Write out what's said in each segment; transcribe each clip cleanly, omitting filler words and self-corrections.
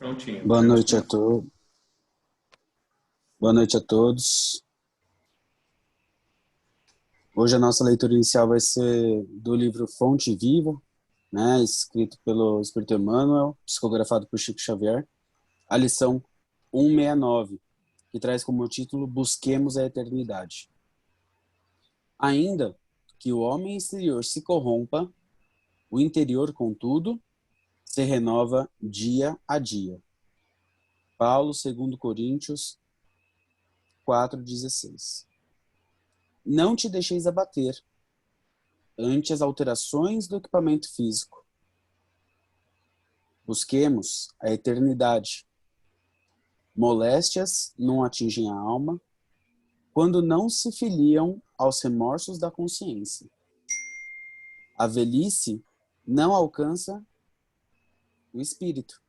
Prontinho, Boa podemos noite a começar. todos. Boa noite a todos. Hoje a nossa leitura inicial vai ser do livro Fonte Viva, né, escrito pelo Espírito Emmanuel, psicografado por Chico Xavier. A lição 169, que traz como título Busquemos a Eternidade. Ainda que o homem exterior se corrompa, o interior, contudo, se renova dia a dia. Paulo, 2 Coríntios 4,16. Não te deixeis abater ante as alterações do equipamento físico. Busquemos a eternidade. Moléstias não atingem a alma quando não se filiam aos remorsos da consciência. A velhice não alcança o espírito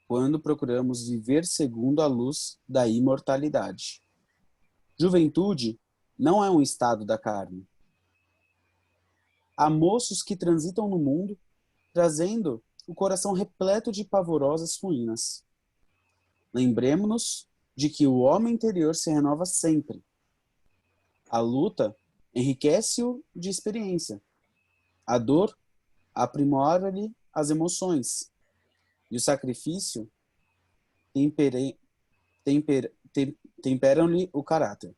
quando procuramos viver segundo a luz da imortalidade. Juventude não é um estado da carne. Há moços que transitam no mundo trazendo o coração repleto de pavorosas ruínas. Lembremos-nos de que o homem interior se renova sempre. A luta enriquece-o de experiência. A dor aprimora-lhe as emoções. E o sacrifício temperam-lhe o caráter.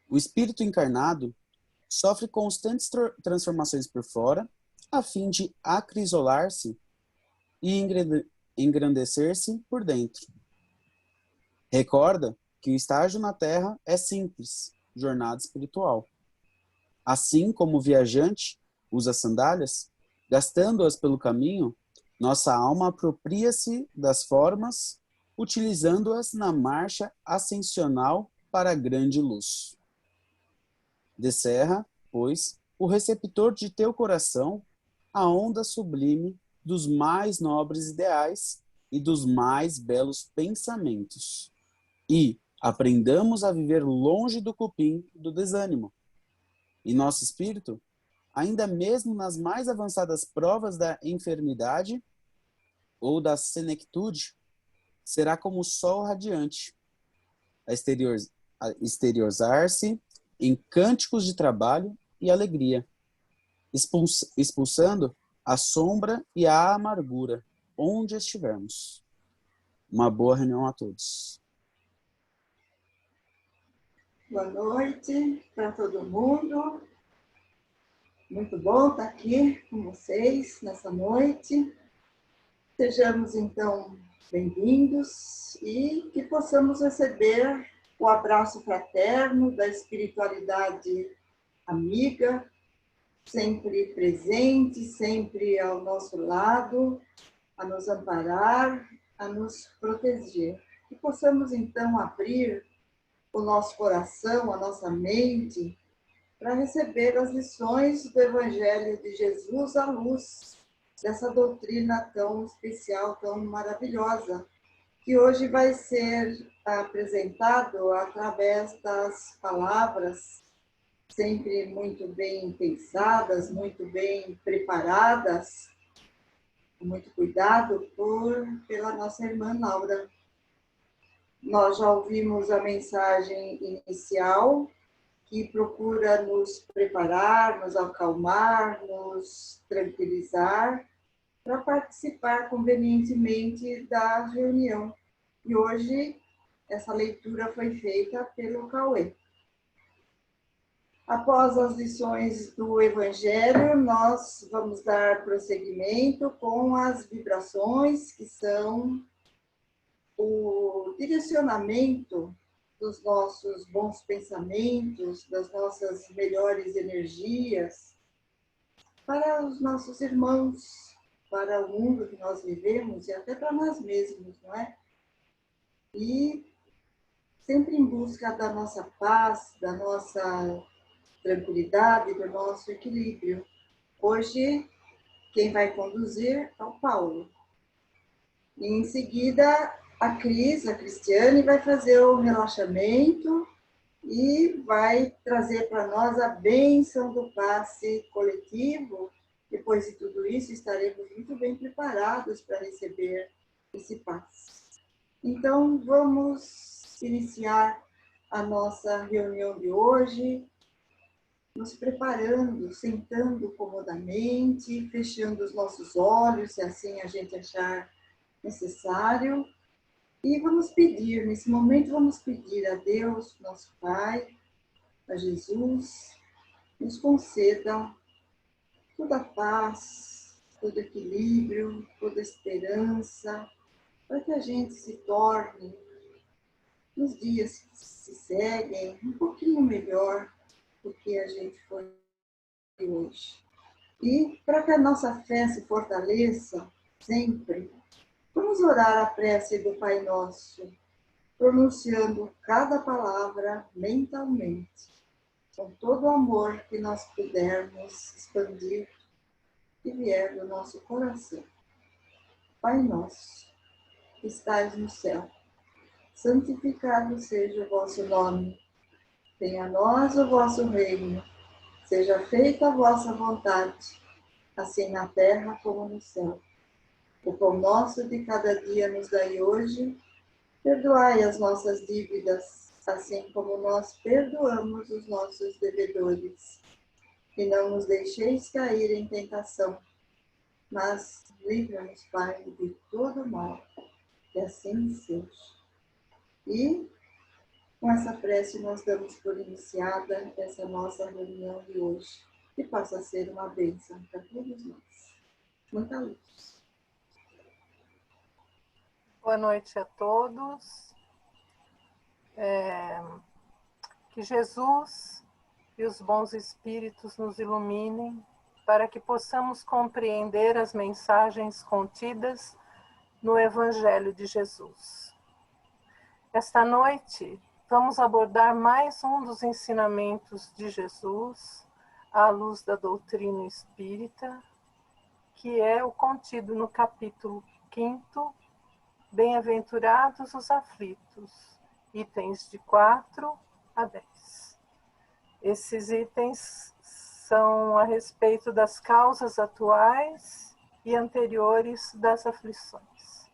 O espírito encarnado sofre constantes transformações por fora, a fim de acrisolar-se e engrandecer-se por dentro. Recorda que o estágio na Terra é simples, jornada espiritual. Assim como o viajante usa sandálias, gastando-as pelo caminho, nossa alma apropria-se das formas, utilizando-as na marcha ascensional para a grande luz. Descerra, pois, o receptor de teu coração a onda sublime dos mais nobres ideais e dos mais belos pensamentos. E aprendamos a viver longe do cupim do desânimo. E nosso espírito, ainda mesmo nas mais avançadas provas da enfermidade ou da senectude, será como o sol radiante, a exteriorizar-se em cânticos de trabalho e alegria, expulsando a sombra e a amargura onde estivermos. Uma boa reunião a todos. Boa noite para todo mundo. Muito bom estar aqui com vocês nessa noite. Sejamos, então, bem-vindos e que possamos receber o abraço fraterno da espiritualidade amiga, sempre presente, sempre ao nosso lado, a nos amparar, a nos proteger. Que possamos, então, abrir o nosso coração, a nossa mente, para receber as lições do Evangelho de Jesus à luz dessa doutrina tão especial, tão maravilhosa, que hoje vai ser apresentado através das palavras sempre muito bem pensadas, muito bem preparadas, com muito cuidado pela nossa irmã Laura. Nós já ouvimos a mensagem inicial, que procura nos preparar, nos acalmar, nos tranquilizar, para participar convenientemente da reunião. E hoje, essa leitura foi feita pelo Cauê. Após as lições do Evangelho, nós vamos dar prosseguimento com as vibrações, que são o direcionamento dos nossos bons pensamentos, das nossas melhores energias, para os nossos irmãos, para o mundo que nós vivemos e até para nós mesmos, não é? E sempre em busca da nossa paz, da nossa tranquilidade, do nosso equilíbrio. Hoje, quem vai conduzir é o Paulo. E em seguida, a Cristiane, vai fazer o relaxamento e vai trazer para nós a bênção do passe coletivo Depois de tudo isso, estaremos muito bem preparados para receber esse passe. Então, vamos iniciar a nossa reunião de hoje, nos preparando, sentando comodamente, fechando os nossos olhos, se assim a gente achar necessário. E vamos pedir, nesse momento, vamos pedir a Deus, nosso Pai, a Jesus, nos conceda toda a paz, todo equilíbrio, toda esperança, para que a gente se torne, nos dias que se seguem, um pouquinho melhor do que a gente foi hoje. E para que a nossa fé se fortaleça sempre, vamos orar a prece do Pai Nosso, pronunciando cada palavra mentalmente, com todo o amor que nós pudermos expandir e vier do nosso coração. Pai nosso, que estais no céu, santificado seja o vosso nome. Venha a nós o vosso reino. Seja feita a vossa vontade, assim na terra como no céu. O pão nosso de cada dia nos dai hoje. Perdoai as nossas dívidas, assim como nós perdoamos os nossos devedores. E não nos deixeis cair em tentação, mas livra-nos, Pai, de todo mal. Que assim seja. E com essa prece nós damos por iniciada essa nossa reunião de hoje, que possa ser uma bênção para todos nós. Muita luz. Boa noite a todos. Que Jesus e os bons espíritos nos iluminem para que possamos compreender as mensagens contidas no Evangelho de Jesus. Esta noite vamos abordar mais um dos ensinamentos de Jesus à luz da doutrina espírita, que é o contido no capítulo 5º, Bem-aventurados os aflitos, itens de 4 a 10. Esses itens são a respeito das causas atuais e anteriores das aflições.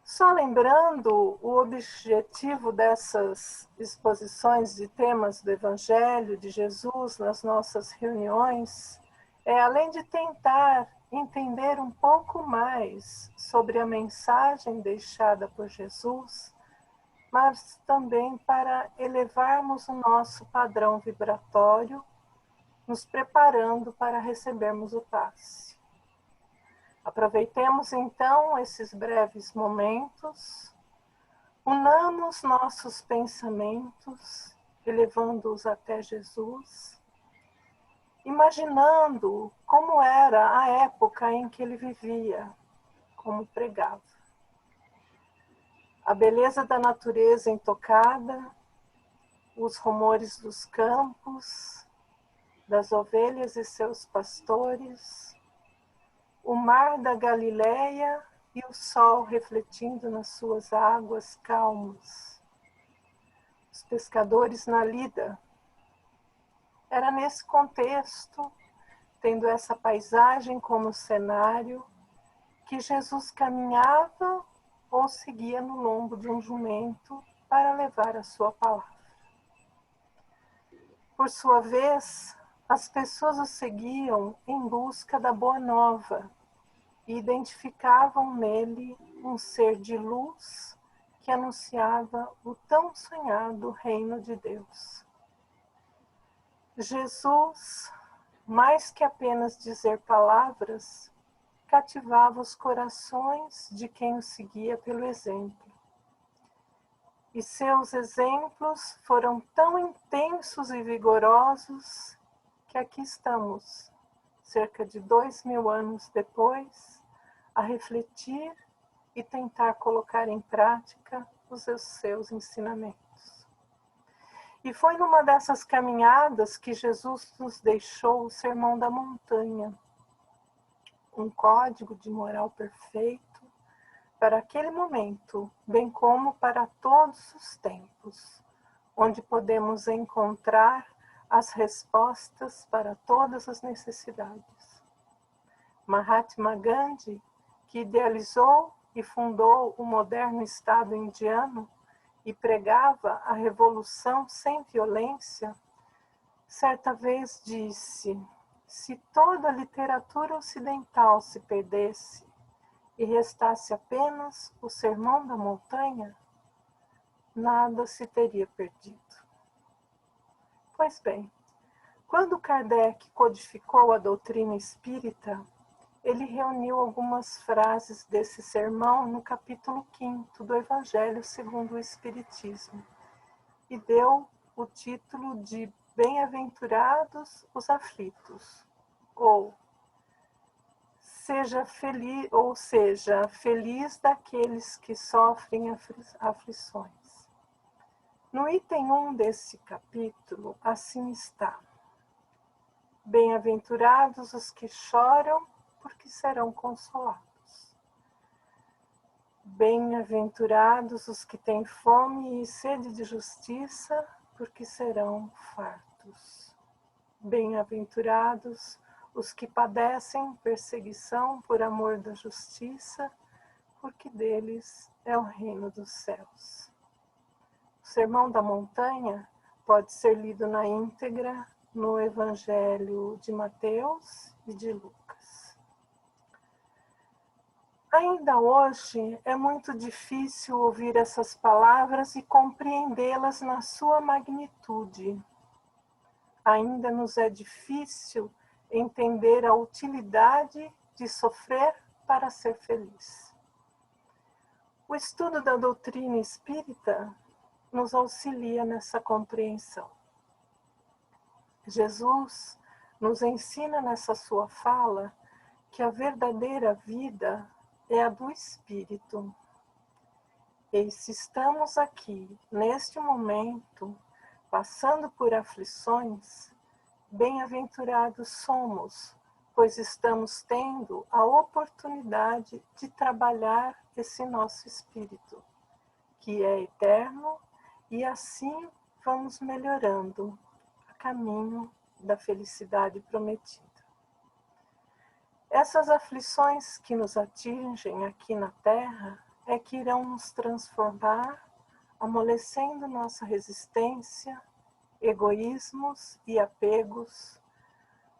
Só lembrando, o objetivo dessas exposições de temas do Evangelho de Jesus nas nossas reuniões é, além de tentar entender um pouco mais sobre a mensagem deixada por Jesus, mas também para elevarmos o nosso padrão vibratório, nos preparando para recebermos o passe. Aproveitemos então esses breves momentos, unamos nossos pensamentos, elevando-os até Jesus, imaginando como era a época em que ele vivia, como pregava. A beleza da natureza intocada, os rumores dos campos, das ovelhas e seus pastores, o mar da Galileia e o sol refletindo nas suas águas calmas, os pescadores na lida. Era nesse contexto, tendo essa paisagem como cenário, que Jesus caminhava ou seguia no lombo de um jumento para levar a sua palavra. Por sua vez, as pessoas o seguiam em busca da boa nova e identificavam nele um ser de luz que anunciava o tão sonhado reino de Deus. Jesus, mais que apenas dizer palavras, cativava os corações de quem o seguia pelo exemplo. E seus exemplos foram tão intensos e vigorosos que aqui estamos, cerca de 2000 anos depois, a refletir e tentar colocar em prática os seus ensinamentos. E foi numa dessas caminhadas que Jesus nos deixou o Sermão da Montanha, um código de moral perfeito para aquele momento, bem como para todos os tempos, onde podemos encontrar as respostas para todas as necessidades. Mahatma Gandhi, que idealizou e fundou o moderno Estado indiano e pregava a revolução sem violência, certa vez disse: se toda a literatura ocidental se perdesse e restasse apenas o Sermão da Montanha, nada se teria perdido. Pois bem, quando Kardec codificou a doutrina espírita, ele reuniu algumas frases desse sermão no capítulo 5º do Evangelho segundo o Espiritismo e deu o título de Bem-aventurados os aflitos, ou seja, feliz daqueles que sofrem aflições. No item 1 desse capítulo, assim está: bem-aventurados os que choram, porque serão consolados. Bem-aventurados os que têm fome e sede de justiça, porque serão fartos. Bem-aventurados os que padecem perseguição por amor da justiça, porque deles é o reino dos céus. O Sermão da Montanha pode ser lido na íntegra no Evangelho de Mateus e de Lucas. Ainda hoje é muito difícil ouvir essas palavras e compreendê-las na sua magnitude. Ainda nos é difícil entender a utilidade de sofrer para ser feliz. O estudo da doutrina espírita nos auxilia nessa compreensão. Jesus nos ensina nessa sua fala que a verdadeira vida é a do Espírito. E se estamos aqui, neste momento, passando por aflições, bem-aventurados somos, pois estamos tendo a oportunidade de trabalhar esse nosso espírito, que é eterno, e assim vamos melhorando a caminho da felicidade prometida. Essas aflições que nos atingem aqui na Terra é que irão nos transformar, amolecendo nossa resistência, egoísmos e apegos,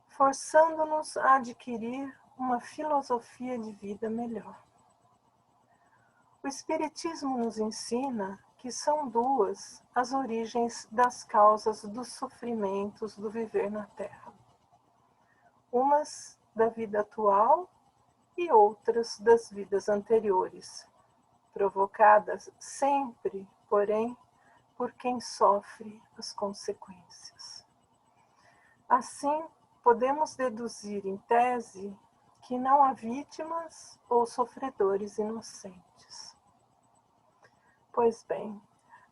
forçando-nos a adquirir uma filosofia de vida melhor. O Espiritismo nos ensina que são duas as origens das causas dos sofrimentos do viver na Terra. Umas da vida atual e outras das vidas anteriores, provocadas sempre, porém, por quem sofre as consequências. Assim, podemos deduzir em tese que não há vítimas ou sofredores inocentes. Pois bem,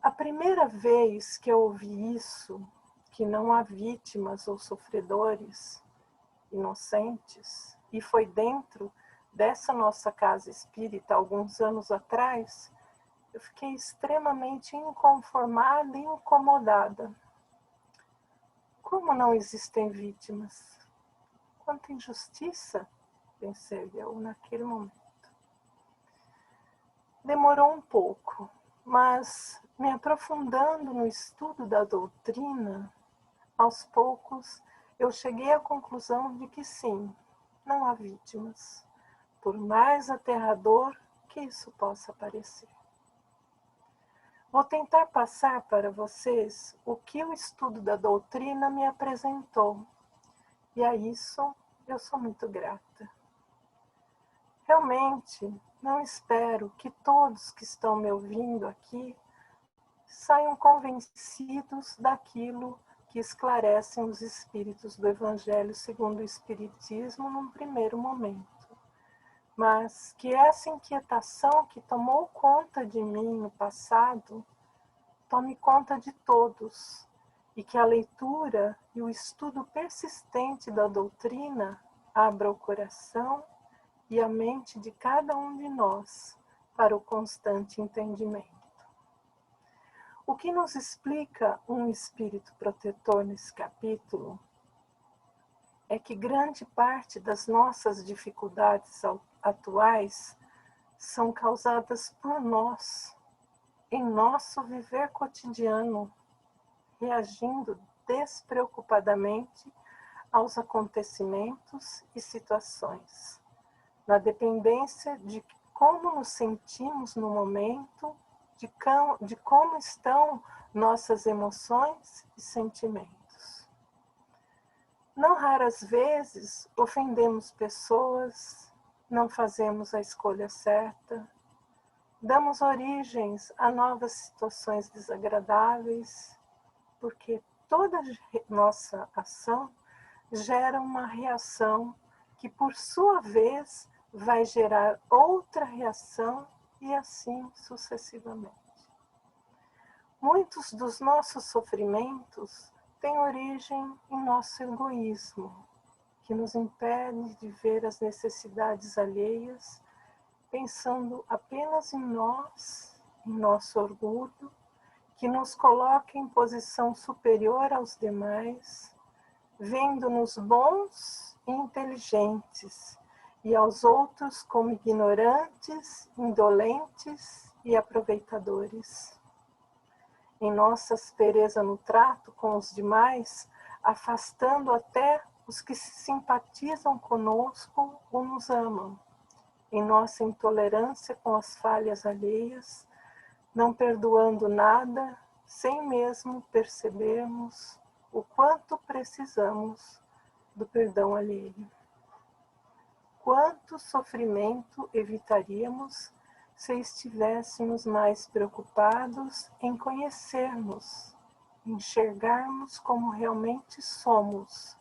a primeira vez que eu ouvi isso, que não há vítimas ou sofredores inocentes, e foi dentro dessa nossa casa espírita alguns anos atrás, eu fiquei extremamente inconformada e incomodada. Como não existem vítimas? Quanta injustiça, pensei eu naquele momento. Demorou um pouco, mas me aprofundando no estudo da doutrina, aos poucos eu cheguei à conclusão de que sim, não há vítimas, por mais aterrador que isso possa parecer. Vou tentar passar para vocês o que o estudo da doutrina me apresentou, e a isso eu sou muito grata. Realmente, não espero que todos que estão me ouvindo aqui saiam convencidos daquilo que esclarecem os espíritos do Evangelho segundo o Espiritismo num primeiro momento, mas que essa inquietação que tomou conta de mim no passado tome conta de todos, e que a leitura e o estudo persistente da doutrina abra o coração e a mente de cada um de nós para o constante entendimento. O que nos explica um espírito protetor nesse capítulo é que grande parte das nossas dificuldades atuais são causadas por nós, em nosso viver cotidiano, reagindo despreocupadamente aos acontecimentos e situações, na dependência de como nos sentimos no momento, de como estão nossas emoções e sentimentos. Não raras vezes ofendemos pessoas, não fazemos a escolha certa, damos origens a novas situações desagradáveis, porque toda nossa ação gera uma reação que, por sua vez, vai gerar outra reação e assim sucessivamente. Muitos dos nossos sofrimentos têm origem em nosso egoísmo, que nos impede de ver as necessidades alheias, pensando apenas em nós, em nosso orgulho, que nos coloca em posição superior aos demais, vendo-nos bons e inteligentes, e aos outros como ignorantes, indolentes e aproveitadores. Em nossa aspereza no trato com os demais, afastando até os que se simpatizam conosco ou nos amam. Em nossa intolerância com as falhas alheias, não perdoando nada, sem mesmo percebermos o quanto precisamos do perdão alheio. Quanto sofrimento evitaríamos se estivéssemos mais preocupados em conhecermos, enxergarmos como realmente somos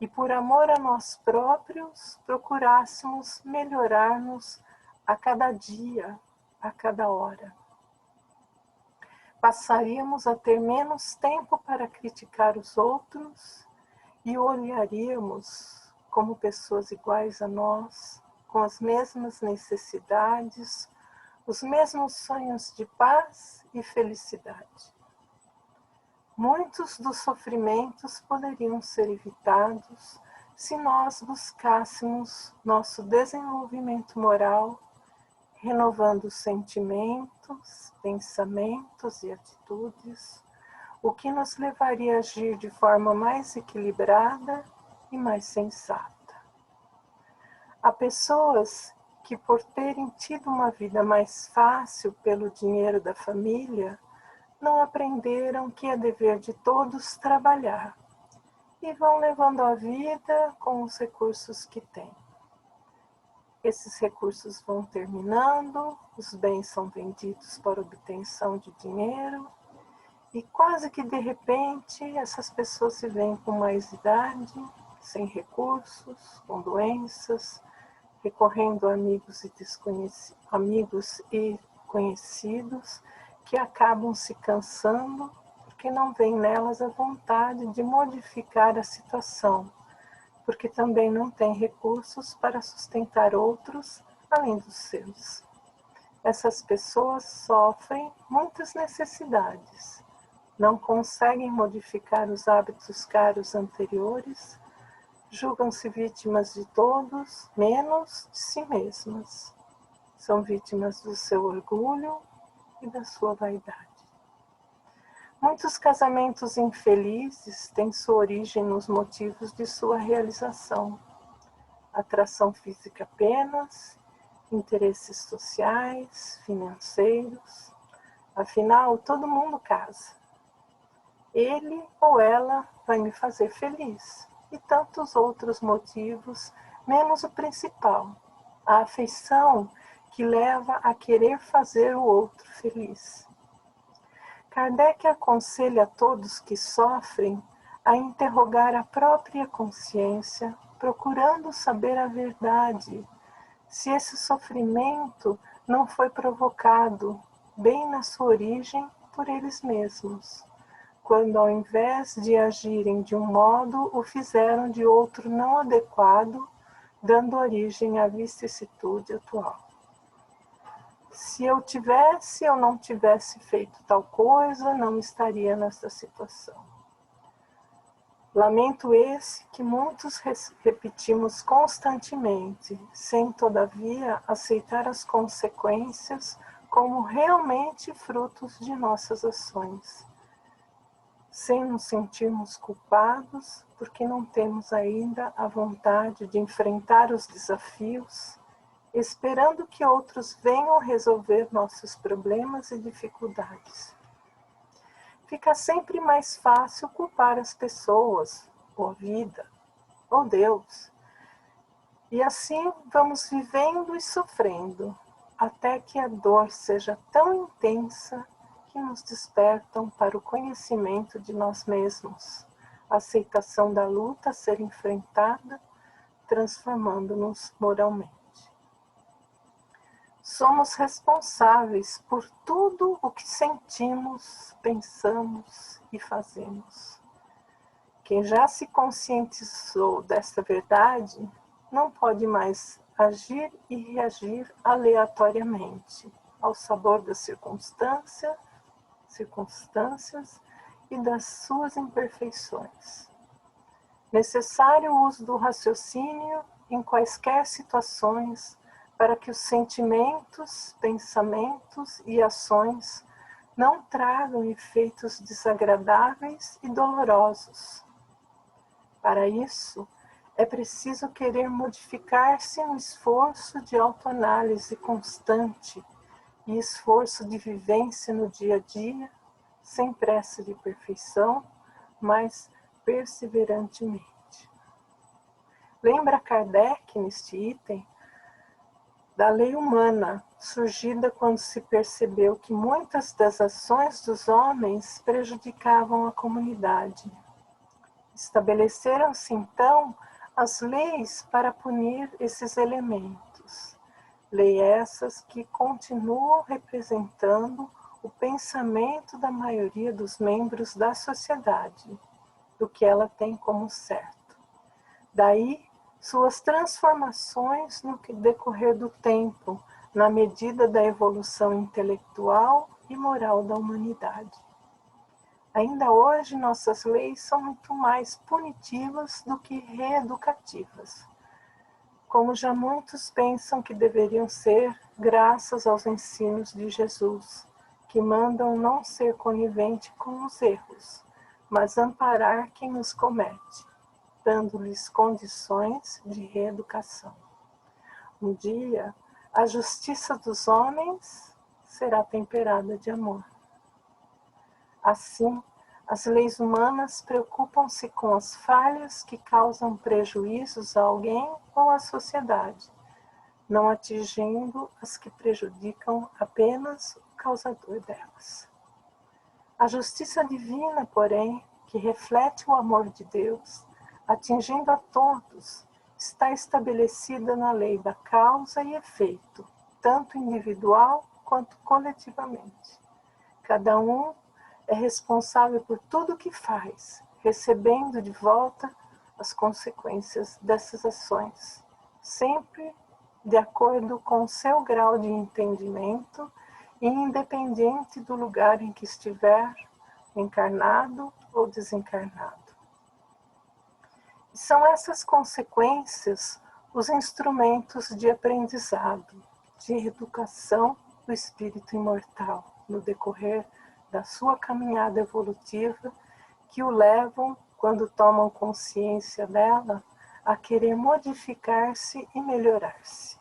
e, por amor a nós próprios, procurássemos melhorar-nos a cada dia, a cada hora. Passaríamos a ter menos tempo para criticar os outros e olharíamos como pessoas iguais a nós, com as mesmas necessidades, os mesmos sonhos de paz e felicidade. Muitos dos sofrimentos poderiam ser evitados se nós buscássemos nosso desenvolvimento moral, renovando sentimentos, pensamentos e atitudes, o que nos levaria a agir de forma mais equilibrada e mais sensata. Há pessoas que, por terem tido uma vida mais fácil pelo dinheiro da família, não aprenderam que é dever de todos trabalhar e vão levando a vida com os recursos que têm. Esses recursos vão terminando, os bens são vendidos para obtenção de dinheiro e quase que de repente essas pessoas se veem com mais idade, sem recursos, com doenças, recorrendo a amigos e conhecidos que acabam se cansando porque não veem nelas a vontade de modificar a situação, porque também não têm recursos para sustentar outros além dos seus. Essas pessoas sofrem muitas necessidades, não conseguem modificar os hábitos caros anteriores, julgam-se vítimas de todos, menos de si mesmas. São vítimas do seu orgulho e da sua vaidade. Muitos casamentos infelizes têm sua origem nos motivos de sua realização. Atração física apenas, interesses sociais, financeiros. Afinal, todo mundo casa. Ele ou ela vai me fazer feliz. E tantos outros motivos, menos o principal, a afeição que leva a querer fazer o outro feliz. Kardec aconselha a todos que sofrem a interrogar a própria consciência, procurando saber a verdade, se esse sofrimento não foi provocado, bem na sua origem, por eles mesmos, quando ao invés de agirem de um modo, o fizeram de outro não adequado, dando origem à vicissitude atual. Se eu tivesse ou não tivesse feito tal coisa, não estaria nessa situação. Lamento esse que muitos repetimos constantemente, sem todavia aceitar as consequências como realmente frutos de nossas ações, sem nos sentirmos culpados porque não temos ainda a vontade de enfrentar os desafios, esperando que outros venham resolver nossos problemas e dificuldades. Fica sempre mais fácil culpar as pessoas, ou a vida, ou Deus. E assim vamos vivendo e sofrendo, até que a dor seja tão intensa que nos despertam para o conhecimento de nós mesmos, a aceitação da luta a ser enfrentada, transformando-nos moralmente. Somos responsáveis por tudo o que sentimos, pensamos e fazemos. Quem já se conscientizou desta verdade não pode mais agir e reagir aleatoriamente ao sabor das circunstâncias e das suas imperfeições. Necessário o uso do raciocínio em quaisquer situações para que os sentimentos, pensamentos e ações não tragam efeitos desagradáveis e dolorosos. Para isso, é preciso querer modificar-se no esforço de autoanálise constante e esforço de vivência no dia a dia, sem pressa de perfeição, mas perseverantemente. Lembra Kardec, neste item, da lei humana, surgida quando se percebeu que muitas das ações dos homens prejudicavam a comunidade. Estabeleceram-se, então, as leis para punir esses elementos. Leis essas que continuam representando o pensamento da maioria dos membros da sociedade, do que ela tem como certo. Daí, suas transformações no decorrer do tempo, na medida da evolução intelectual e moral da humanidade. Ainda hoje, nossas leis são muito mais punitivas do que reeducativas, como já muitos pensam que deveriam ser, graças aos ensinos de Jesus, que mandam não ser conivente com os erros, mas amparar quem os comete, dando-lhes condições de reeducação. Um dia, a justiça dos homens será temperada de amor. Assim, as leis humanas preocupam-se com as falhas que causam prejuízos a alguém ou à sociedade, não atingindo as que prejudicam apenas o causador delas. A justiça divina, porém, que reflete o amor de Deus, atingindo a todos, está estabelecida na lei da causa e efeito, tanto individual quanto coletivamente. Cada um é responsável por tudo o que faz, recebendo de volta as consequências dessas ações, sempre de acordo com o seu grau de entendimento e independente do lugar em que estiver, encarnado ou desencarnado. E são essas consequências os instrumentos de aprendizado, de educação do espírito imortal no decorrer da sua caminhada evolutiva, que o levam, quando tomam consciência dela, a querer modificar-se e melhorar-se.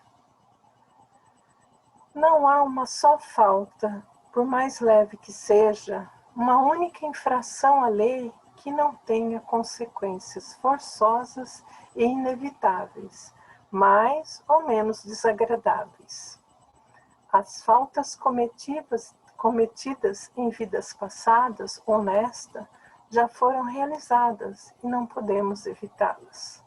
Não há uma só falta, por mais leve que seja, uma única infração à lei que não tenha consequências forçosas e inevitáveis, mais ou menos desagradáveis. As faltas cometidas em vidas passadas, honestas, já foram realizadas e não podemos evitá-las.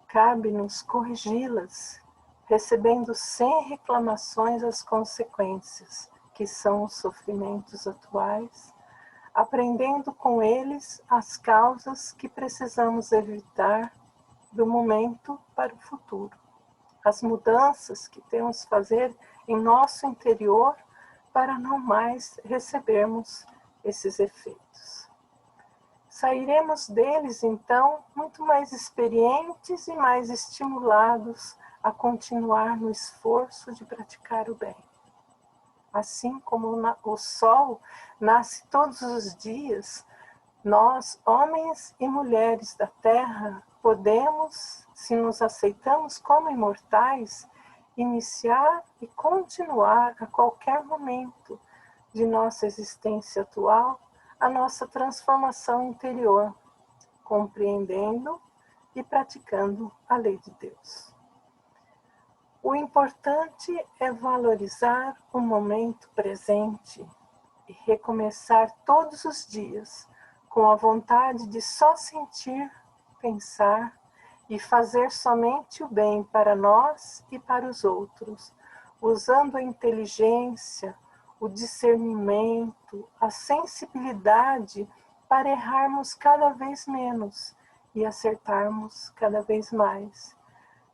Cabe-nos corrigi-las, recebendo sem reclamações as consequências, que são os sofrimentos atuais, aprendendo com eles as causas que precisamos evitar do momento para o futuro, as mudanças que temos que fazer em nosso interior para não mais recebermos esses efeitos. Sairemos deles, então, muito mais experientes e mais estimulados a continuar no esforço de praticar o bem. Assim como o sol nasce todos os dias, nós, homens e mulheres da Terra, podemos, se nos aceitamos como imortais, iniciar e continuar a qualquer momento de nossa existência atual a nossa transformação interior, compreendendo e praticando a lei de Deus. O importante é valorizar o momento presente e recomeçar todos os dias com a vontade de só sentir, pensar e fazer somente o bem para nós e para os outros, usando a inteligência, o discernimento, a sensibilidade para errarmos cada vez menos e acertarmos cada vez mais,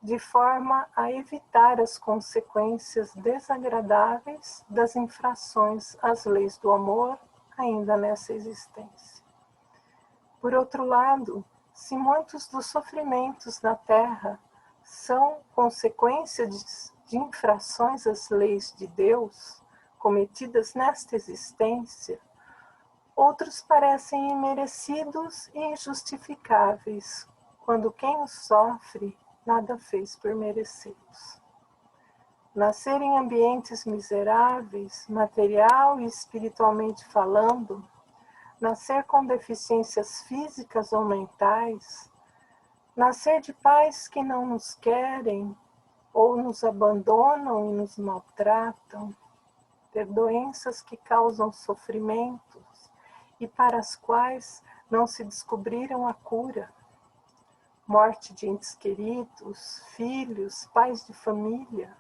de forma a evitar as consequências desagradáveis das infrações às leis do amor ainda nessa existência. Por outro lado, se muitos dos sofrimentos na Terra são consequência de infrações às leis de Deus cometidas nesta existência, outros parecem imerecidos e injustificáveis, quando quem os sofre nada fez por merecê-los. Nascer em ambientes miseráveis, material e espiritualmente falando, nascer com deficiências físicas ou mentais, nascer de pais que não nos querem ou nos abandonam e nos maltratam, ter doenças que causam sofrimentos e para as quais não se descobriram a cura, morte de entes queridos, filhos, pais de família,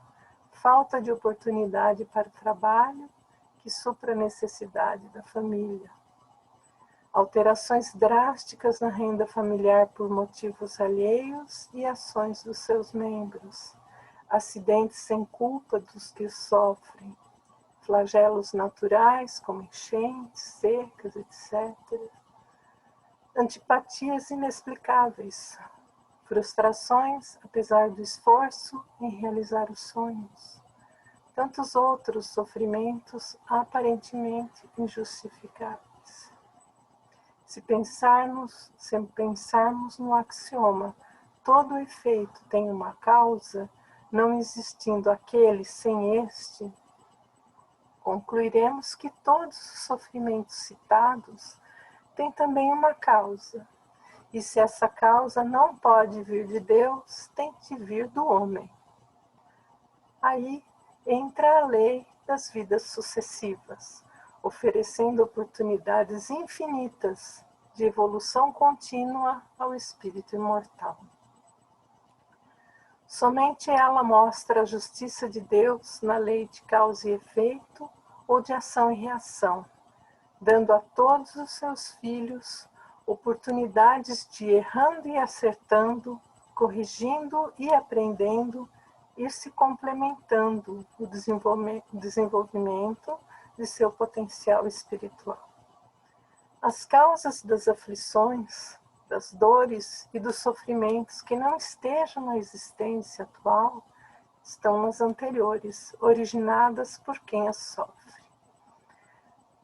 falta de oportunidade para o trabalho que supra a necessidade da família, alterações drásticas na renda familiar por motivos alheios e ações dos seus membros, acidentes sem culpa dos que sofrem, flagelos naturais como enchentes, secas, etc., antipatias inexplicáveis, frustrações apesar do esforço em realizar os sonhos, tantos outros sofrimentos aparentemente injustificáveis. Se pensarmos no axioma, todo efeito tem uma causa, não existindo aquele sem este, concluiremos que todos os sofrimentos citados têm também uma causa. E se essa causa não pode vir de Deus, tem que vir do homem. Aí entra a lei das vidas sucessivas, oferecendo oportunidades infinitas de evolução contínua ao espírito imortal. Somente ela mostra a justiça de Deus na lei de causa e efeito ou de ação e reação, dando a todos os seus filhos oportunidades de, errando e acertando, corrigindo e aprendendo, ir se complementando o desenvolvimento de seu potencial espiritual. As causas das aflições, das dores e dos sofrimentos que não estejam na existência atual estão nas anteriores, originadas por quem as sofre.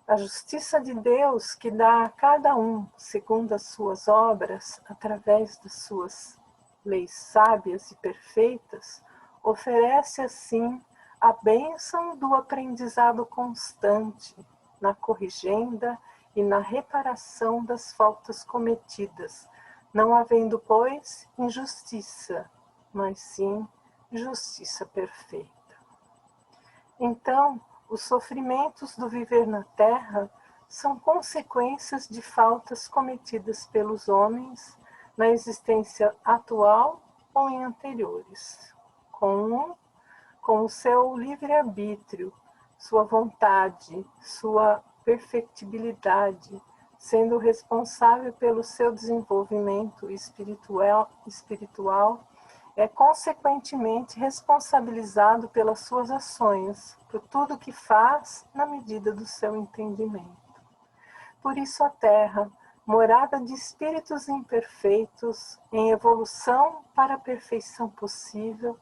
A justiça de Deus, que dá a cada um, segundo as suas obras, através das suas leis sábias e perfeitas, oferece assim a bênção do aprendizado constante, na corrigenda e na reparação das faltas cometidas, não havendo, pois, injustiça, mas sim justiça perfeita. Então, os sofrimentos do viver na Terra são consequências de faltas cometidas pelos homens na existência atual ou em anteriores, com o seu livre-arbítrio, sua vontade, sua perfectibilidade, sendo responsável pelo seu desenvolvimento espiritual é consequentemente responsabilizado pelas suas ações, por tudo que faz na medida do seu entendimento. Por isso a Terra, morada de espíritos imperfeitos, em evolução para a perfeição possível,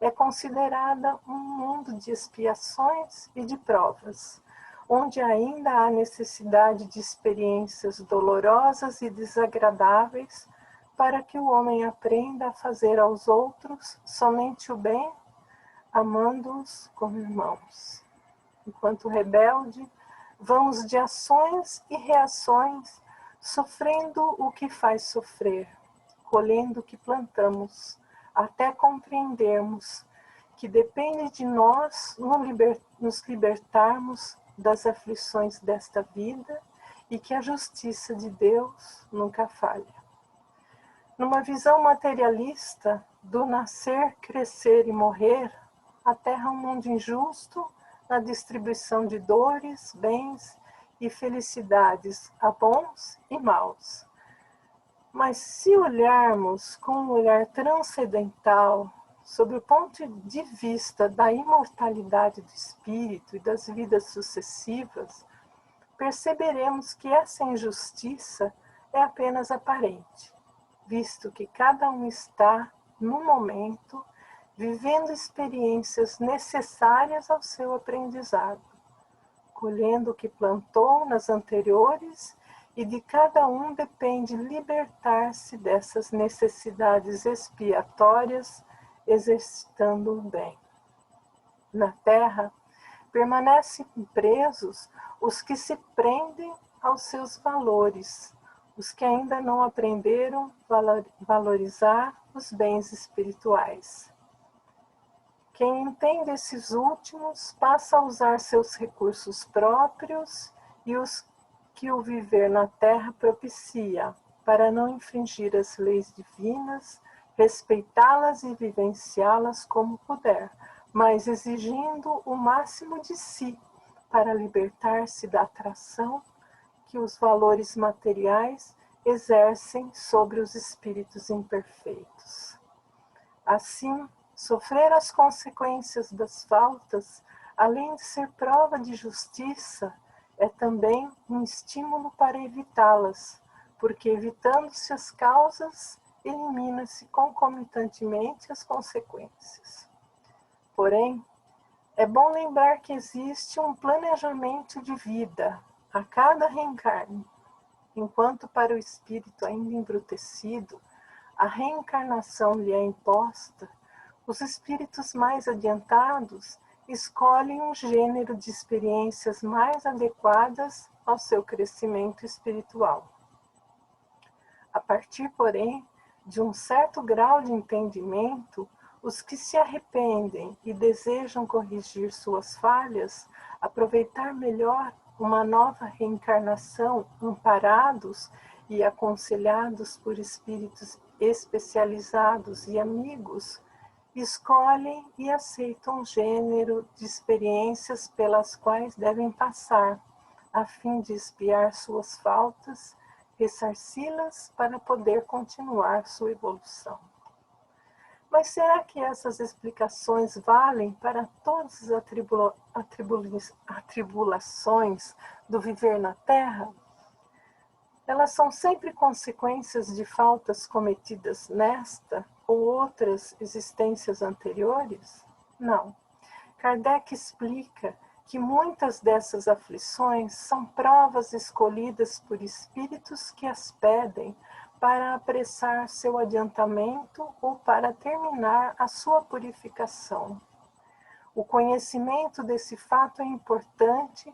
é considerada um mundo de expiações e de provas, onde ainda há necessidade de experiências dolorosas e desagradáveis para que o homem aprenda a fazer aos outros somente o bem, amando-os como irmãos. Enquanto rebelde, vamos de ações e reações, sofrendo o que faz sofrer, colhendo o que plantamos, até compreendermos que depende de nós nos libertarmos das aflições desta vida e que a justiça de Deus nunca falha. Numa visão materialista do nascer, crescer e morrer, a Terra é um mundo injusto na distribuição de dores, bens e felicidades a bons e maus. Mas se olharmos com um olhar transcendental, sob o ponto de vista da imortalidade do espírito e das vidas sucessivas, perceberemos que essa injustiça é apenas aparente, visto que cada um está, no momento, vivendo experiências necessárias ao seu aprendizado, colhendo o que plantou nas anteriores, e de cada um depende libertar-se dessas necessidades expiatórias, exercitando o bem. Na Terra, permanecem presos os que se prendem aos seus valores, os que ainda não aprenderam a valorizar os bens espirituais. Quem entende esses últimos passa a usar seus recursos próprios e os que o viver na Terra propicia, para não infringir as leis divinas, respeitá-las e vivenciá-las como puder, mas exigindo o máximo de si para libertar-se da atração que os valores materiais exercem sobre os espíritos imperfeitos. Assim, sofrer as consequências das faltas, além de ser prova de justiça, é também um estímulo para evitá-las, porque evitando-se as causas, elimina-se concomitantemente as consequências. Porém, é bom lembrar que existe um planejamento de vida a cada reencarne, enquanto para o espírito ainda embrutecido, a reencarnação lhe é imposta. Os espíritos mais adiantados escolhem um gênero de experiências mais adequadas ao seu crescimento espiritual. A partir, porém, de um certo grau de entendimento, os que se arrependem e desejam corrigir suas falhas, aproveitar melhor uma nova reencarnação, amparados e aconselhados por espíritos especializados e amigos, escolhem e aceitam um gênero de experiências pelas quais devem passar, a fim de expiar suas faltas, ressarci-las para poder continuar sua evolução. Mas será que essas explicações valem para todas as atribulações do viver na Terra? Elas são sempre consequências de faltas cometidas nesta ou outras existências anteriores? Não. Kardec explica que muitas dessas aflições são provas escolhidas por espíritos que as pedem para apressar seu adiantamento ou para terminar a sua purificação. O conhecimento desse fato é importante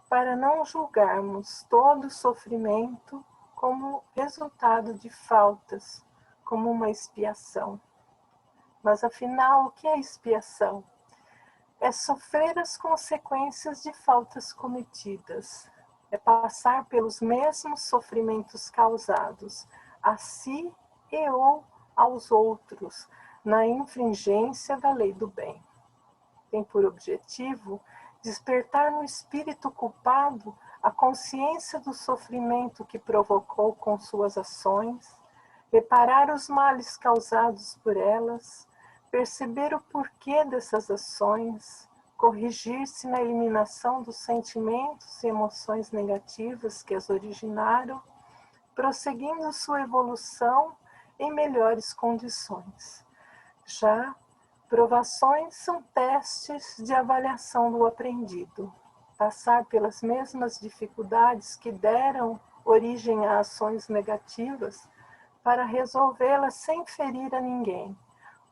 para não julgarmos todo sofrimento como resultado de faltas, como uma expiação. Mas afinal, o que é expiação? É sofrer as consequências de faltas cometidas. É passar pelos mesmos sofrimentos causados a si e ou aos outros, na infringência da lei do bem. Tem por objetivo despertar no espírito culpado a consciência do sofrimento que provocou com suas ações, reparar os males causados por elas, perceber o porquê dessas ações, corrigir-se na eliminação dos sentimentos e emoções negativas que as originaram, prosseguindo sua evolução em melhores condições. Já provações são testes de avaliação do aprendido. Passar pelas mesmas dificuldades que deram origem a ações negativas para resolvê-las sem ferir a ninguém,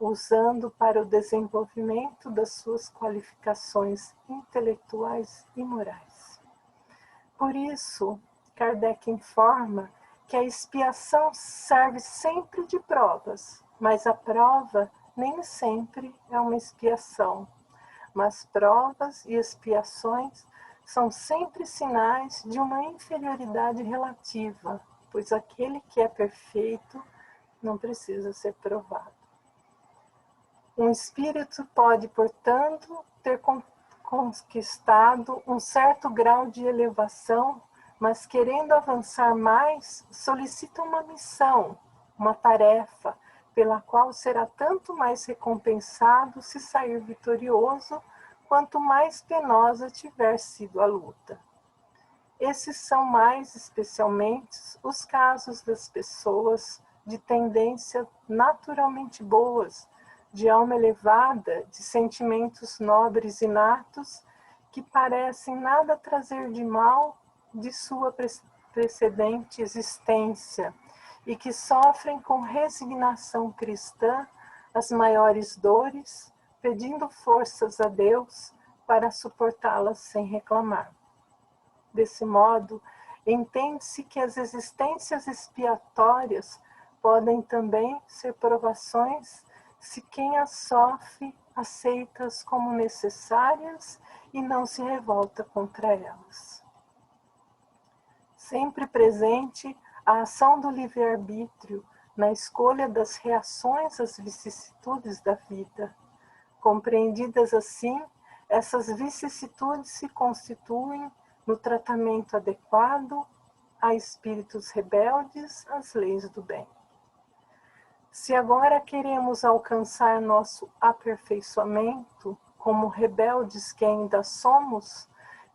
usando para o desenvolvimento das suas qualificações intelectuais e morais. Por isso, Kardec informa que a expiação serve sempre de provas, mas a prova nem sempre é uma expiação. Mas provas e expiações são sempre sinais de uma inferioridade relativa, pois aquele que é perfeito não precisa ser provado. Um espírito pode, portanto, ter conquistado um certo grau de elevação, mas querendo avançar mais, solicita uma missão, uma tarefa, pela qual será tanto mais recompensado se sair vitorioso, quanto mais penosa tiver sido a luta. Esses são mais especialmente os casos das pessoas de tendência naturalmente boas, de alma elevada, de sentimentos nobres inatos, que parecem nada trazer de mal de sua precedente existência e que sofrem com resignação cristã as maiores dores, pedindo forças a Deus para suportá-las sem reclamar. Desse modo, entende-se que as existências expiatórias podem também ser provações se quem as sofre aceita-as como necessárias e não se revolta contra elas. Sempre presente a ação do livre-arbítrio na escolha das reações às vicissitudes da vida. Compreendidas assim, essas vicissitudes se constituem no tratamento adequado a espíritos rebeldes às leis do bem. Se agora queremos alcançar nosso aperfeiçoamento, como rebeldes que ainda somos,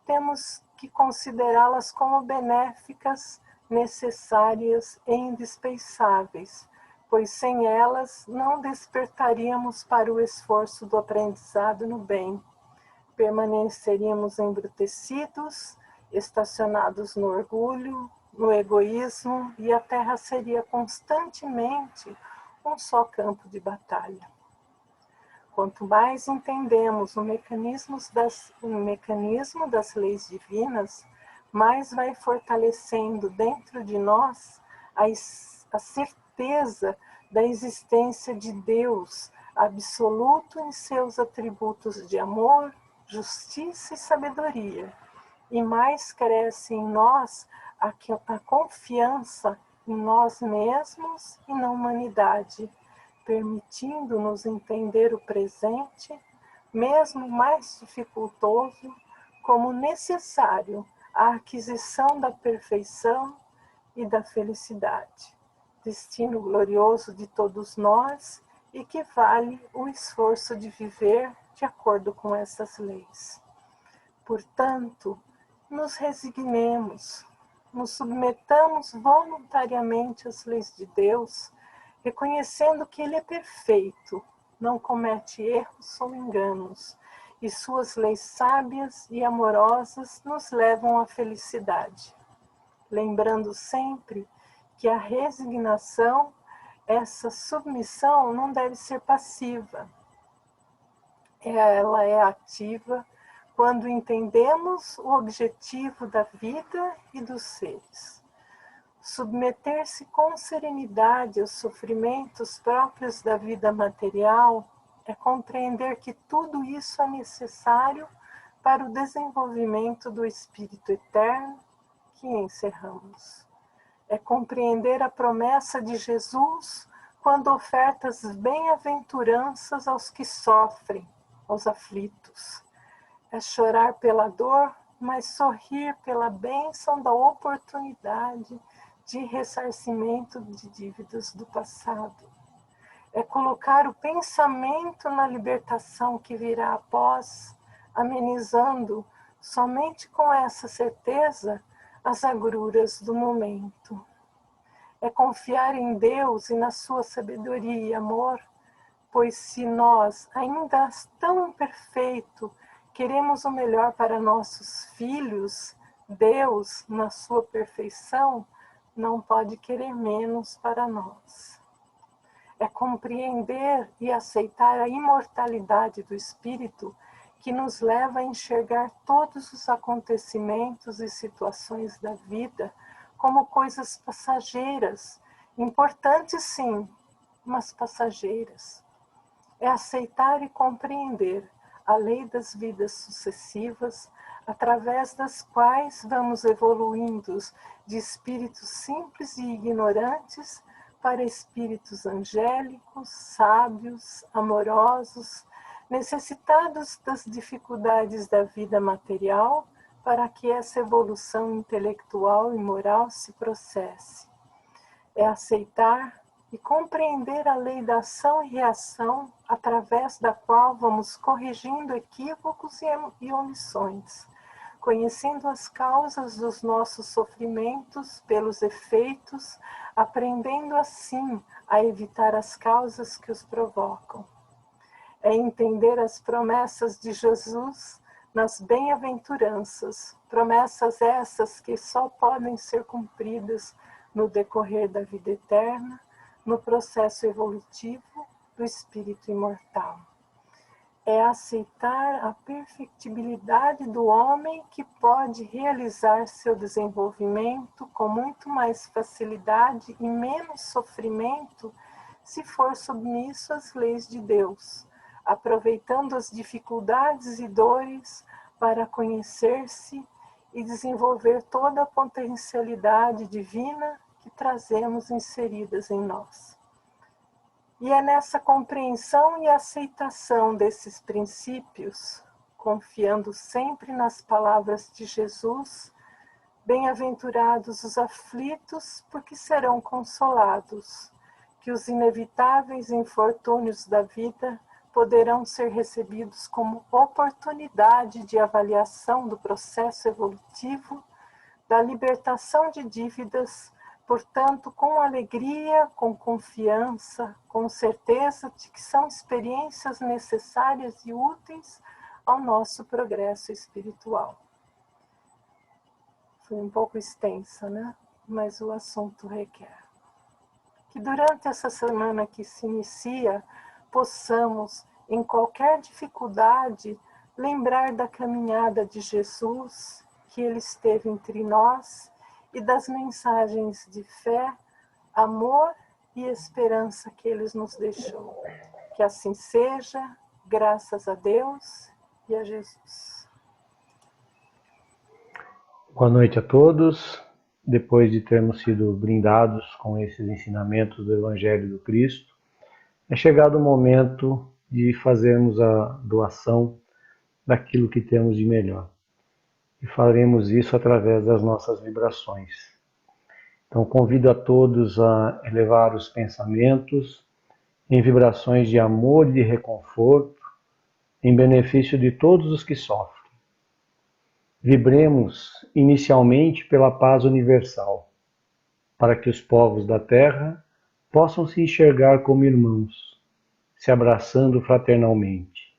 temos que considerá-las como benéficas, necessárias e indispensáveis, pois sem elas não despertaríamos para o esforço do aprendizado no bem. Permaneceríamos embrutecidos, estacionados no orgulho, no egoísmo, e a Terra seria constantemente um só campo de batalha. Quanto mais entendemos o mecanismo das leis divinas, mais vai fortalecendo dentro de nós a certeza da existência de Deus absoluto em seus atributos de amor, justiça e sabedoria, e mais cresce em nós a confiança em nós mesmos e na humanidade, permitindo-nos entender o presente, mesmo mais dificultoso, como necessário à aquisição da perfeição e da felicidade, destino glorioso de todos nós e que vale o esforço de viver de acordo com essas leis. Portanto, nos resignemos, nos submetamos voluntariamente às leis de Deus, reconhecendo que Ele é perfeito, não comete erros ou enganos, e suas leis sábias e amorosas nos levam à felicidade. Lembrando sempre que a resignação, essa submissão, não deve ser passiva. Ela é ativa quando entendemos o objetivo da vida e dos seres. Submeter-se com serenidade aos sofrimentos próprios da vida material é compreender que tudo isso é necessário para o desenvolvimento do espírito eterno que encerramos. É compreender a promessa de Jesus quando oferta as bem-aventuranças aos que sofrem, aos aflitos. É chorar pela dor, mas sorrir pela bênção da oportunidade de ressarcimento de dívidas do passado. É colocar o pensamento na libertação que virá após, amenizando somente com essa certeza as agruras do momento. É confiar em Deus e na sua sabedoria e amor, pois se nós, ainda tão imperfeito, queremos o melhor para nossos filhos, Deus, na sua perfeição, não pode querer menos para nós. É compreender e aceitar a imortalidade do Espírito que nos leva a enxergar todos os acontecimentos e situações da vida como coisas passageiras, importantes sim, mas passageiras. É aceitar e compreender a lei das vidas sucessivas, através das quais vamos evoluindo de espíritos simples e ignorantes para espíritos angélicos, sábios, amorosos, necessitados das dificuldades da vida material para que essa evolução intelectual e moral se processe. É aceitar e compreender a lei da ação e reação através da qual vamos corrigindo equívocos e omissões, conhecendo as causas dos nossos sofrimentos pelos efeitos, aprendendo assim a evitar as causas que os provocam. É entender as promessas de Jesus nas bem-aventuranças, promessas essas que só podem ser cumpridas no decorrer da vida eterna, no processo evolutivo do espírito imortal. É aceitar a perfectibilidade do homem que pode realizar seu desenvolvimento com muito mais facilidade e menos sofrimento se for submisso às leis de Deus, aproveitando as dificuldades e dores para conhecer-se e desenvolver toda a potencialidade divina que trazemos inseridas em nós. E é nessa compreensão e aceitação desses princípios, confiando sempre nas palavras de Jesus, bem-aventurados os aflitos, porque serão consolados, que os inevitáveis infortúnios da vida poderão ser recebidos como oportunidade de avaliação do processo evolutivo, da libertação de dívidas, portanto, com alegria, com confiança, com certeza de que são experiências necessárias e úteis ao nosso progresso espiritual. Foi um pouco extensa, né? Mas o assunto requer. Que durante essa semana que se inicia, possamos, em qualquer dificuldade, lembrar da caminhada de Jesus, que Ele esteve entre nós, e das mensagens de fé, amor e esperança que Ele nos deixou. Que assim seja, graças a Deus e a Jesus. Boa noite a todos. Depois de termos sido brindados com esses ensinamentos do Evangelho do Cristo, é chegado o momento de fazermos a doação daquilo que temos de melhor. E faremos isso através das nossas vibrações. Então convido a todos a elevar os pensamentos em vibrações de amor e de reconforto, em benefício de todos os que sofrem. Vibremos inicialmente pela paz universal, para que os povos da Terra possam se enxergar como irmãos, se abraçando fraternalmente.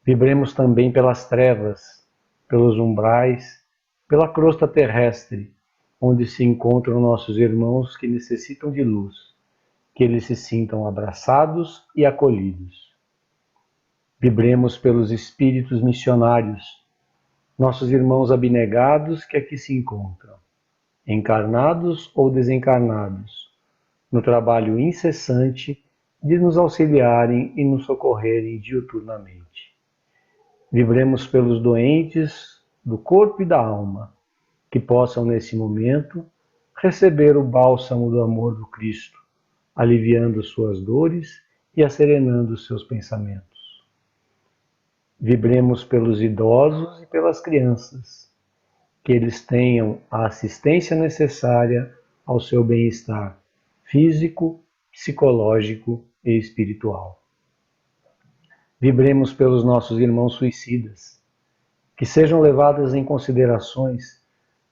Vibremos também pelas trevas, pelos umbrais, pela crosta terrestre, onde se encontram nossos irmãos que necessitam de luz, que eles se sintam abraçados e acolhidos. Vibremos pelos espíritos missionários, nossos irmãos abnegados que aqui se encontram, encarnados ou desencarnados, no trabalho incessante de nos auxiliarem e nos socorrerem diuturnamente. Vibremos pelos doentes do corpo e da alma, que possam nesse momento receber o bálsamo do amor do Cristo, aliviando suas dores e asserenando seus pensamentos. Vibremos pelos idosos e pelas crianças, que eles tenham a assistência necessária ao seu bem-estar físico, psicológico e espiritual. Vibremos pelos nossos irmãos suicidas, que sejam levadas em considerações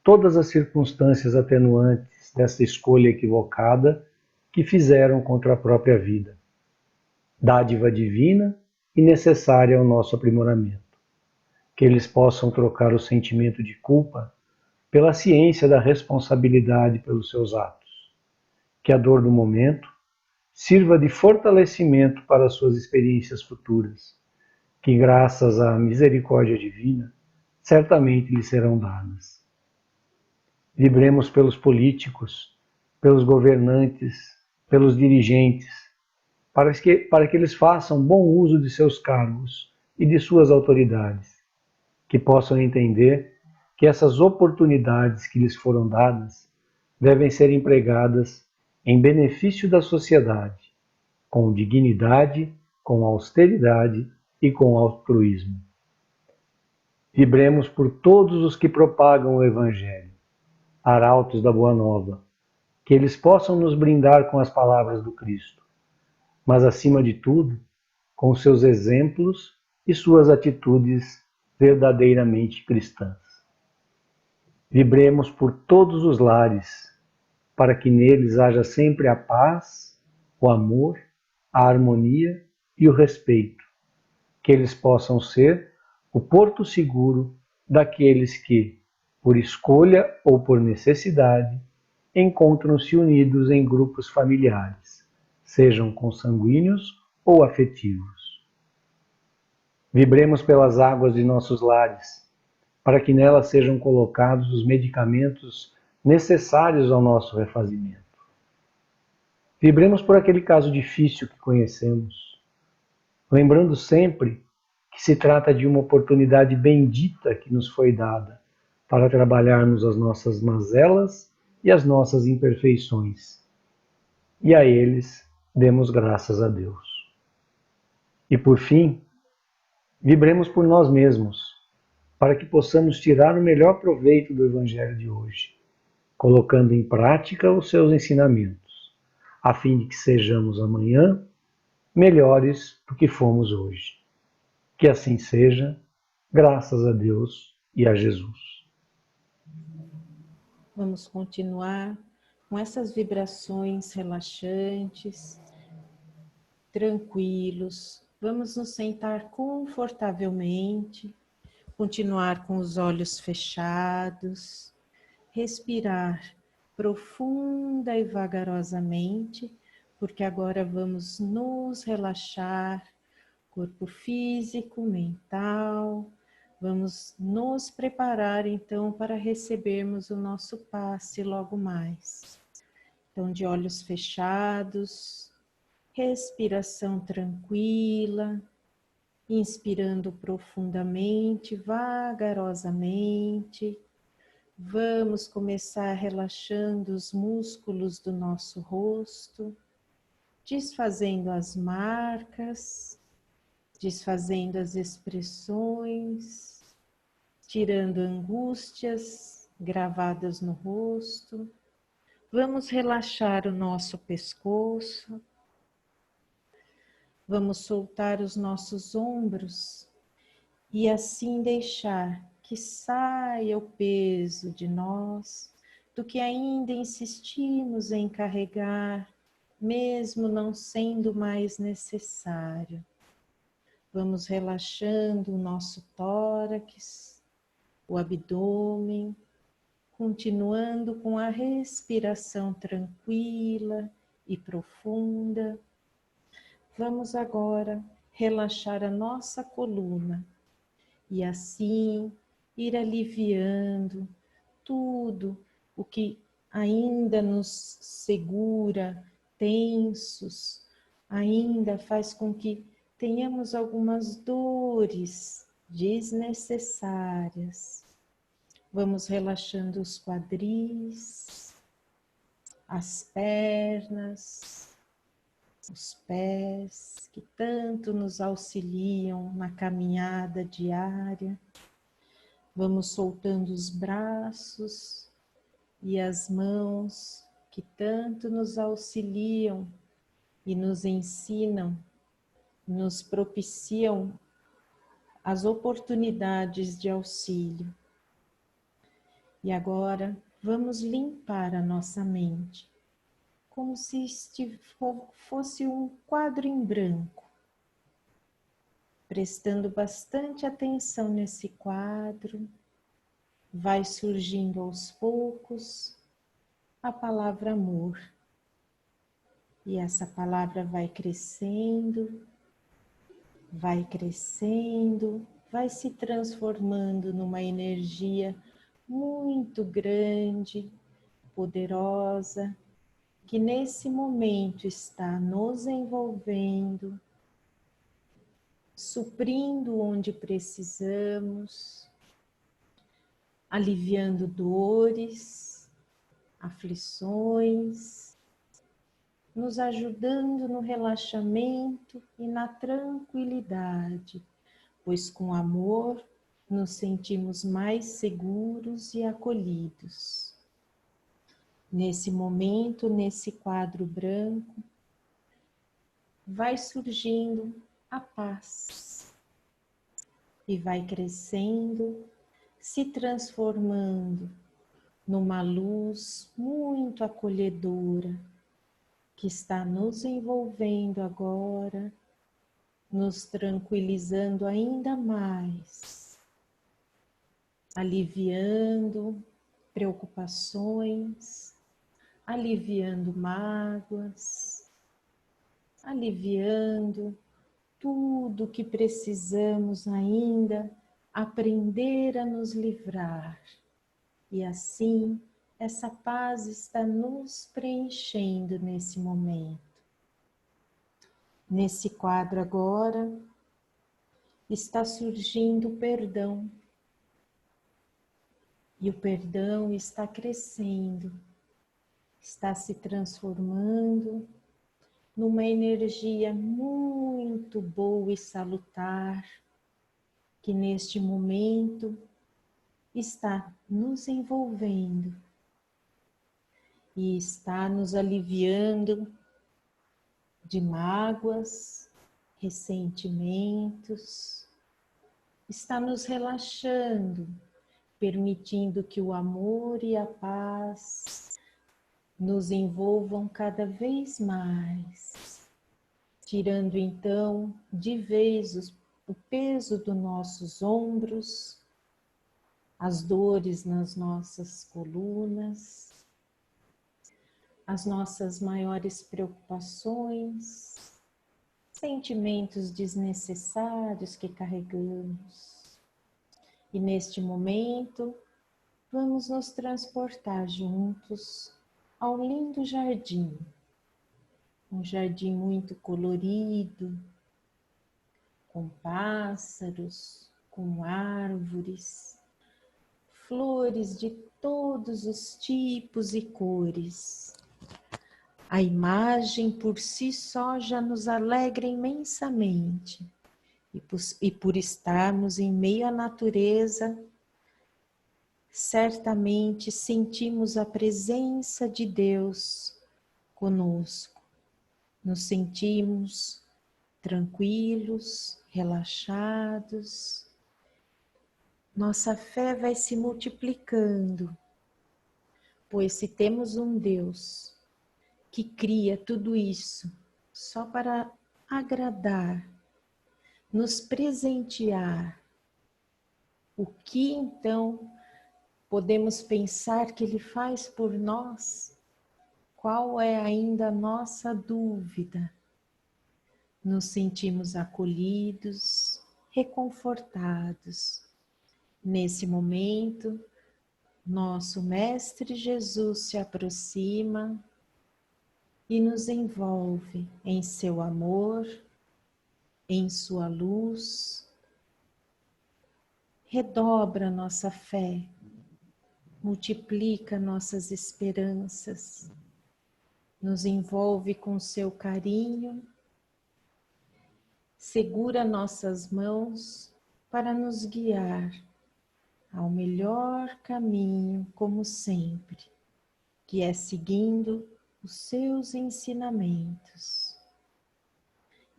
todas as circunstâncias atenuantes dessa escolha equivocada que fizeram contra a própria vida, dádiva divina e necessária ao nosso aprimoramento. Que eles possam trocar o sentimento de culpa pela ciência da responsabilidade pelos seus atos. Que a dor do momento sirva de fortalecimento para as suas experiências futuras, que graças à misericórdia divina, certamente lhes serão dadas. Vibremos pelos políticos, pelos governantes, pelos dirigentes, para que eles façam bom uso de seus cargos e de suas autoridades, que possam entender que essas oportunidades que lhes foram dadas devem ser empregadas em benefício da sociedade, com dignidade, com austeridade e com altruísmo. Vibremos por todos os que propagam o Evangelho, arautos da Boa Nova, que eles possam nos brindar com as palavras do Cristo, mas acima de tudo, com seus exemplos e suas atitudes verdadeiramente cristãs. Vibremos por todos os lares, para que neles haja sempre a paz, o amor, a harmonia e o respeito, que eles possam ser o porto seguro daqueles que, por escolha ou por necessidade, encontram-se unidos em grupos familiares, sejam consanguíneos ou afetivos. Vibremos pelas águas de nossos lares, para que nelas sejam colocados os medicamentos necessários ao nosso refazimento. Vibremos por aquele caso difícil que conhecemos, lembrando sempre que se trata de uma oportunidade bendita que nos foi dada para trabalharmos as nossas mazelas e as nossas imperfeições. E a eles demos graças a Deus. E por fim, vibremos por nós mesmos, para que possamos tirar o melhor proveito do Evangelho de hoje, colocando em prática os seus ensinamentos, a fim de que sejamos amanhã melhores do que fomos hoje. Que assim seja, graças a Deus e a Jesus. Vamos continuar com essas vibrações relaxantes, tranquilos. Vamos nos sentar confortavelmente, continuar com os olhos fechados, respirar profunda e vagarosamente, porque agora vamos nos relaxar, corpo físico, mental. Vamos nos preparar então para recebermos o nosso passe logo mais. Então, de olhos fechados, respiração tranquila, inspirando profundamente, vagarosamente. Vamos começar relaxando os músculos do nosso rosto, desfazendo as marcas, desfazendo as expressões, tirando angústias gravadas no rosto. Vamos relaxar o nosso pescoço. Vamos soltar os nossos ombros e assim deixar que saia o peso de nós, do que ainda insistimos em carregar, mesmo não sendo mais necessário. Vamos relaxando o nosso tórax, o abdômen, continuando com a respiração tranquila e profunda. Vamos agora relaxar a nossa coluna e assim ir aliviando tudo o que ainda nos segura, tensos, ainda faz com que tenhamos algumas dores desnecessárias. Vamos relaxando os quadris, as pernas, os pés, que tanto nos auxiliam na caminhada diária. Vamos soltando os braços e as mãos que tanto nos auxiliam e nos ensinam, nos propiciam as oportunidades de auxílio. E agora vamos limpar a nossa mente, como se fosse um quadro em branco, prestando bastante atenção nesse quadro. Vai surgindo aos poucos a palavra amor. E essa palavra vai crescendo, vai se transformando numa energia muito grande, poderosa, que nesse momento está nos envolvendo, suprindo onde precisamos, aliviando dores, aflições, nos ajudando no relaxamento e na tranquilidade, pois com amor nos sentimos mais seguros e acolhidos. Nesse momento, nesse quadro branco, vai surgindo a paz e vai crescendo, se transformando numa luz muito acolhedora que está nos envolvendo agora, nos tranquilizando ainda mais, aliviando preocupações, aliviando mágoas, aliviando tudo que precisamos ainda aprender a nos livrar. E assim, essa paz está nos preenchendo nesse momento. Nesse quadro agora, está surgindo o perdão. E o perdão está crescendo, está se transformando numa energia muito boa e salutar, que neste momento está nos envolvendo e está nos aliviando de mágoas, ressentimentos, está nos relaxando, permitindo que o amor e a paz nos envolvam cada vez mais, tirando então de vez o peso dos nossos ombros, as dores nas nossas colunas, as nossas maiores preocupações, sentimentos desnecessários que carregamos. E neste momento, vamos nos transportar juntos ao lindo jardim, um jardim muito colorido, com pássaros, com árvores, flores de todos os tipos e cores. A imagem por si só já nos alegra imensamente, e por estarmos em meio à natureza, certamente sentimos a presença de Deus conosco. Nos sentimos tranquilos, relaxados. Nossa fé vai se multiplicando, pois se temos um Deus que cria tudo isso só para agradar, nos presentear, o que então podemos pensar que Ele faz por nós? Qual é ainda a nossa dúvida? Nos sentimos acolhidos, reconfortados. Nesse momento, nosso Mestre Jesus se aproxima e nos envolve em seu amor, em sua luz. Redobra nossa fé, multiplica nossas esperanças, nos envolve com seu carinho, segura nossas mãos para nos guiar ao melhor caminho, como sempre, que é seguindo os seus ensinamentos.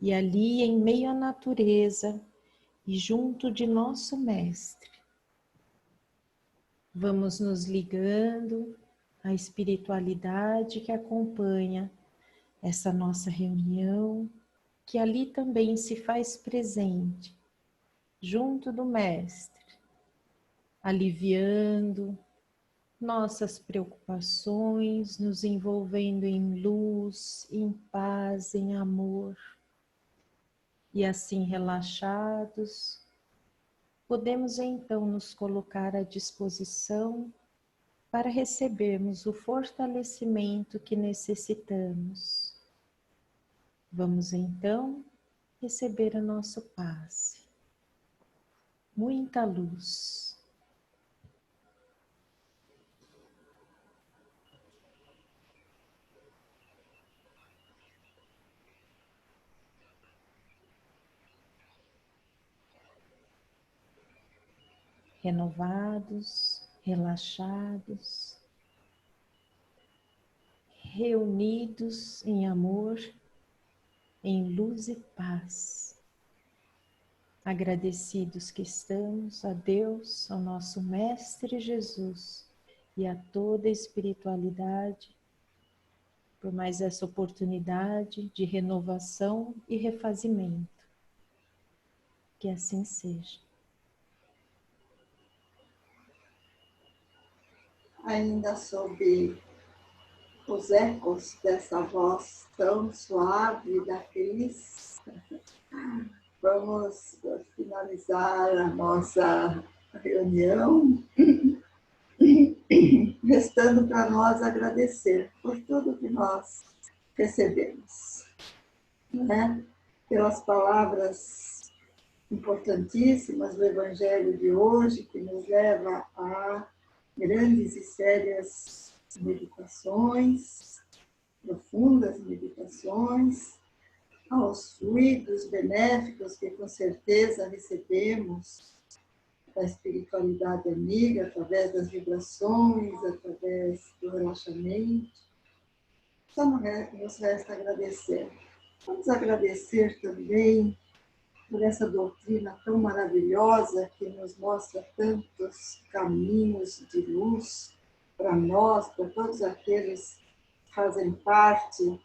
E ali, em meio à natureza e junto de nosso Mestre, vamos nos ligando à espiritualidade que acompanha essa nossa reunião, que ali também se faz presente, junto do Mestre, aliviando nossas preocupações, nos envolvendo em luz, em paz, em amor. E assim relaxados, podemos então nos colocar à disposição para recebermos o fortalecimento que necessitamos. Vamos então receber o nosso passe. Muita luz. Renovados, relaxados, reunidos em amor, em luz e paz. Agradecidos que estamos a Deus, ao nosso Mestre Jesus e a toda a espiritualidade por mais essa oportunidade de renovação e refazimento. Que assim seja. Ainda sob os ecos dessa voz tão suave da Cris, vamos finalizar a nossa reunião, restando para nós agradecer por tudo que nós recebemos, né? Pelas palavras importantíssimas do Evangelho de hoje, que nos leva a grandes e sérias meditações, profundas meditações, aos fluidos benéficos que com certeza recebemos da espiritualidade amiga, através das vibrações, através do relaxamento. Só nos resta agradecer. Vamos agradecer também por essa doutrina tão maravilhosa que nos mostra tantos caminhos de luz para nós, para todos aqueles que fazem parte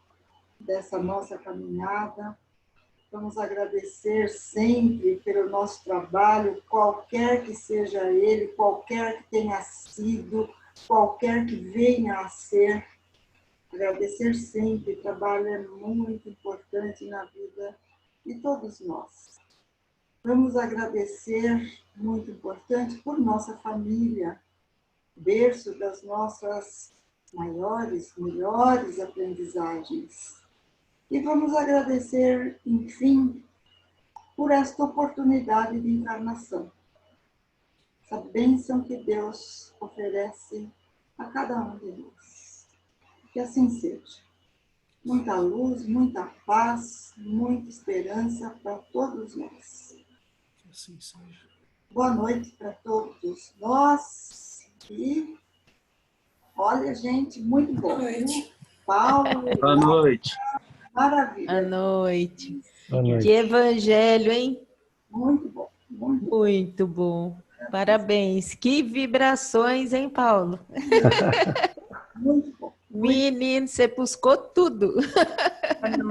dessa nossa caminhada. Vamos agradecer sempre pelo nosso trabalho, qualquer que seja ele, qualquer que tenha sido, qualquer que venha a ser. Agradecer sempre, o trabalho é muito importante na vida de todos nós. Vamos agradecer, muito importante, por nossa família, berço das nossas maiores, melhores aprendizagens. E vamos agradecer, enfim, por esta oportunidade de encarnação. Essa bênção que Deus oferece a cada um de nós. Que assim seja. Muita luz, muita paz, muita esperança para todos nós. Que assim seja. Boa noite para todos nós. E olha, gente, muito bom. Boa noite. Paulo, Boa noite. maravilha. Boa noite. Boa noite. Que evangelho, hein? Muito bom, muito bom. Muito bom. Parabéns. Que vibrações, hein, Paulo? Muito bom. Menino, você buscou tudo. Boa noite.